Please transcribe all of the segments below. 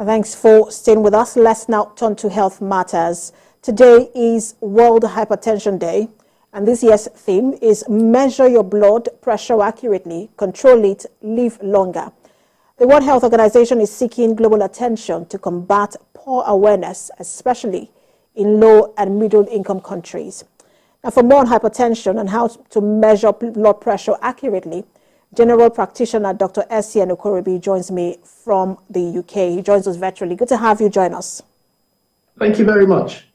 Thanks for staying with us. Let's now turn to health matters. Today is World Hypertension Day, and this year's theme is Measure Your Blood Pressure Accurately, Control It, Live Longer. The World Health Organization is seeking global attention to combat poor awareness, especially in low and middle income countries. Now, for more on hypertension and how to measure blood pressure accurately, General Practitioner Dr. Esien Ukorebi joins me from the UK. He joins us virtually. Good to have you join us. Thank you very much.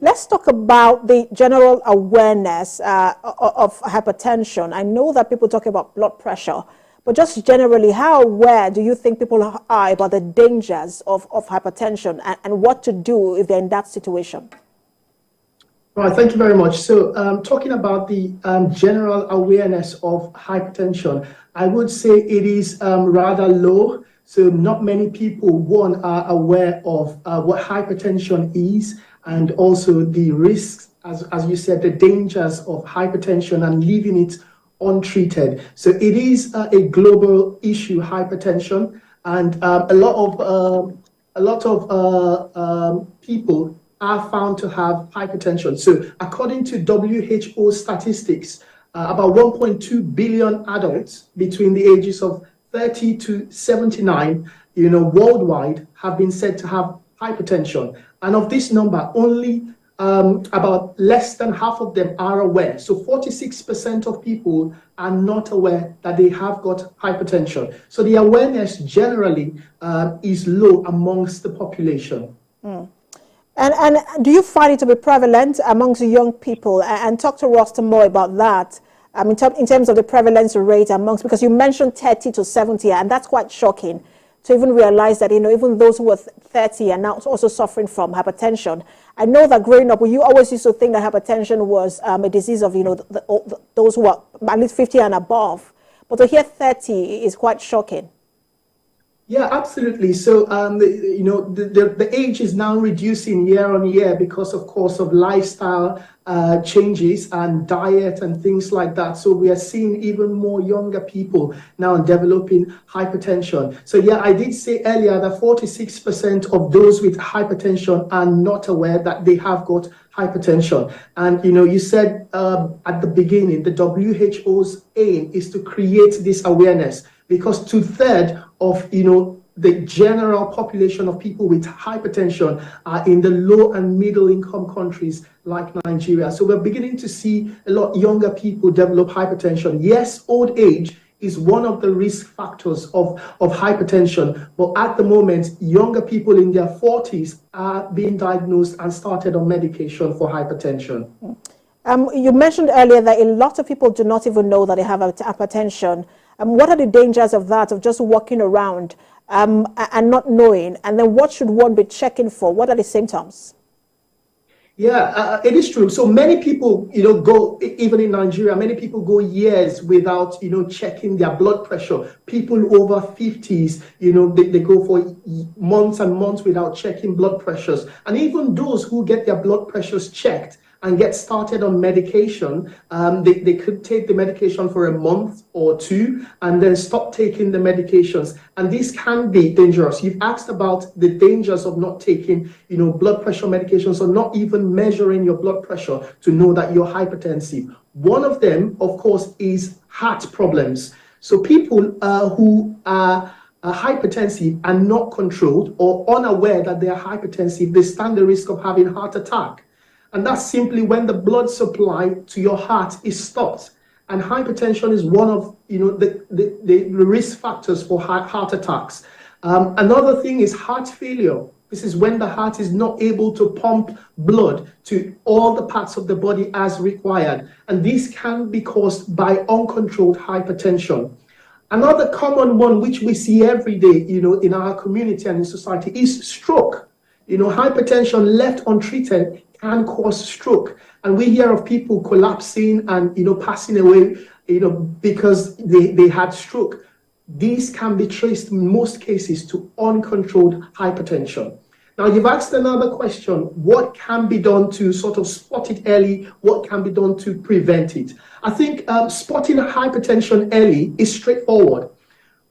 Let's talk about the general awareness of hypertension. I know that people talk about blood pressure, but just generally, how aware do you think people are about the dangers of hypertension and what to do if they're in that situation? Right, thank you very much. So talking about the general awareness of hypertension, I would say it is rather low. So not many people, one, are aware of what hypertension is, and also the risks, as you said, the dangers of hypertension and leaving it untreated. So it is a global issue, hypertension, and a lot of people are found to have hypertension. So according to WHO statistics, about 1.2 billion adults between the ages of 30 to 79, worldwide have been said to have hypertension. And of this number, only about less than half of them are aware. So 46% of people are not aware that they have got hypertension. So the awareness generally is low amongst the population. Mm. And do you find it to be prevalent amongst young people? And talk to us more about that in terms of the prevalence rate amongst, because you mentioned 30 to 70, and that's quite shocking to even realize that, even those who were 30 are now also suffering from hypertension. I know that growing up, you always used to think that hypertension was a disease of, those who are at least 50 and above. But to hear 30 is quite shocking. Yeah, absolutely. So, the age is now reducing year on year because, of course, of lifestyle changes and diet and things like that. So we are seeing even more younger people now developing hypertension. So, yeah, I did say earlier that 46% of those with hypertension are not aware that they have got hypertension. And, you said at the beginning, the WHO's aim is to create this awareness, because 2/3 of the general population of people with hypertension are in the low and middle income countries like Nigeria. So we're beginning to see a lot younger people develop hypertension. Yes, old age is one of the risk factors of hypertension, but at the moment, younger people in their 40s are being diagnosed and started on medication for hypertension. You mentioned earlier that a lot of people do not even know that they have hypertension. What are the dangers of that, of just walking around and not knowing? And then what should one be checking for? What are the symptoms? Yeah, it is true. So many people, go, even in Nigeria, many people go years without, checking their blood pressure. People over 50s, they go for months and months without checking blood pressures. And even those who get their blood pressures checked and get started on medication, they could take the medication for a month or two and then stop taking the medications. And this can be dangerous. You've asked about the dangers of not taking, blood pressure medications, or not even measuring your blood pressure to know that you're hypertensive. One of them, of course, is heart problems. So people who are hypertensive and not controlled or unaware that they are hypertensive, they stand the risk of having heart attack. And that's simply when the blood supply to your heart is stopped. And hypertension is one of the risk factors for heart attacks. Another thing is heart failure. This is when the heart is not able to pump blood to all the parts of the body as required. And this can be caused by uncontrolled hypertension. Another common one, which we see every day, in our community and in society, is stroke. Hypertension left untreated can cause stroke, and we hear of people collapsing and passing away because they had stroke. These can be traced in most cases to uncontrolled hypertension. Now, you've asked another question: what can be done to sort of spot it early? What can be done to prevent it? I think spotting hypertension early is straightforward.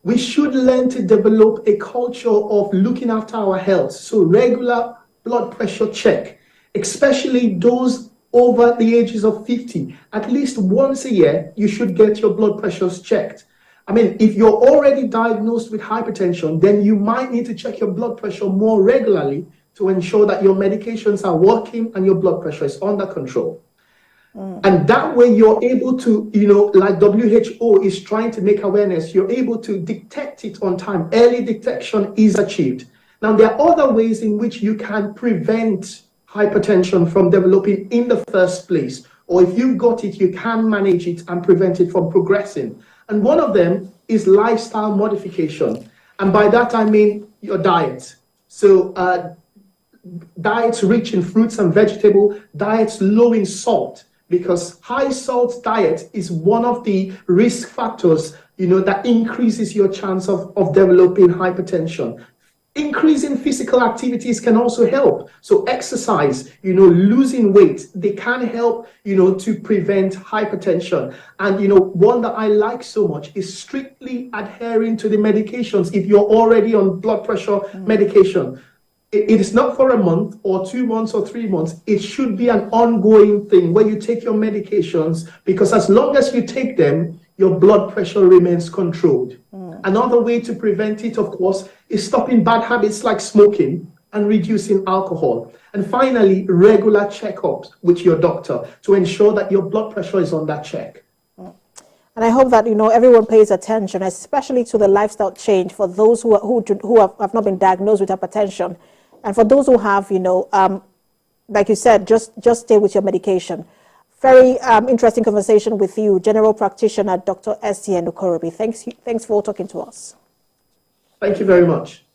We should learn to develop a culture of looking after our health. So regular blood pressure check, especially those over the ages of 50. At least once a year, you should get your blood pressures checked. I mean, if you're already diagnosed with hypertension, then you might need to check your blood pressure more regularly to ensure that your medications are working and your blood pressure is under control. And that way you're able to, like WHO is trying to make awareness, you're able to detect it on time. Early detection is achieved. Now, there are other ways in which you can prevent hypertension from developing in the first place. Or if you've got it, you can manage it and prevent it from progressing. And one of them is lifestyle modification. And by that, I mean your diet. So diets rich in fruits and vegetables, diets low in salt, because high salt diet is one of the risk factors, that increases your chance of developing hypertension. Increasing physical activities can also help. So exercise, losing weight, they can help, to prevent hypertension. And, one that I like so much is strictly adhering to the medications. If you're already on blood pressure medication, it is not for a month or 2 months or 3 months. It should be an ongoing thing where you take your medications, because as long as you take them, your blood pressure remains controlled. Another way to prevent it, of course, is stopping bad habits like smoking and reducing alcohol. And finally, regular checkups with your doctor to ensure that your blood pressure is on that check. And I hope that, everyone pays attention, especially to the lifestyle change for those who have not been diagnosed with hypertension. And for those who have, like you said, just stay with your medication. Very interesting conversation with you, General Practitioner Dr. Esien Ukorebi. Thanks for talking to us. Thank you very much.